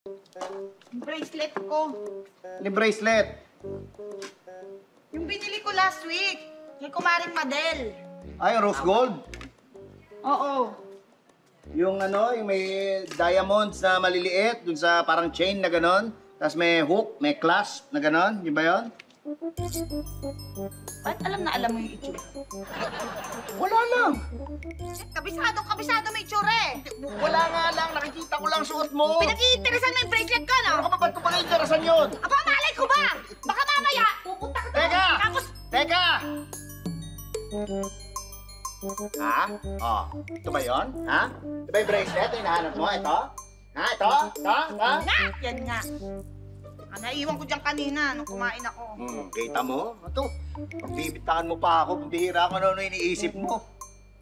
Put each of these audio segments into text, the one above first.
Yung bracelet ko. Yung bracelet. Yung binili ko last week. Kay Kumaring Madel. Ay, rose gold. Oo. Yung ano, yung may diamonds na maliliit, dun sa parang chain na ganon. Tapos may hook, may clasp na ganon. Di ba yun? Ba't alam na alam mo yung itsura? Wala lang. Kabisado may itsura eh. Wala nga lang. Nakikita ko lang suot mo. Pinag-iinteresan mo yung bracelet ko, no? Ano ka ba? Ba't ko pa na-interesan yun? Aba, malay ko ba? Baka mamaya, pupunta ka doon. Teka! Tapos, Teka! Ha? Oh, ito ba yun? Ha? Ito ba yung bracelet na hinahanap mo? Ito? Ha? Ito? Ito? Ito? nga! Yan nga. Naiwan ko dyan kanina nung kumain ako. Kita mo? Ito, pagbibitaan mo pa ako, pambihira ko ano iniisip mo.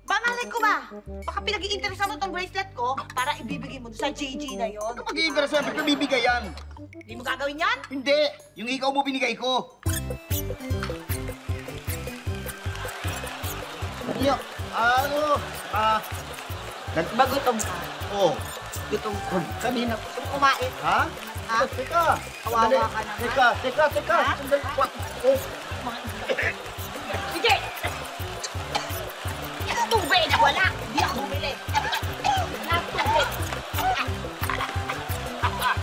Ba, malay ko ba? Baka pinag-iinteresan mo tong bracelet ko para ibibigay mo doon sa JJ na yon. Ano pag-iinteresan? Ba't nabibigay yan? Hindi mo gagawin yan? Hindi! Yung ikaw mo binigay ko. Yo, ano? Magutom ka. Oh, Gutom ka. kanina. Gusto mo kumain? Ha? Ha? Teka. Kawawa Sandali. ka naman. Teka. Ha? Sandali. Oh. Sige! Yung tubig, wala!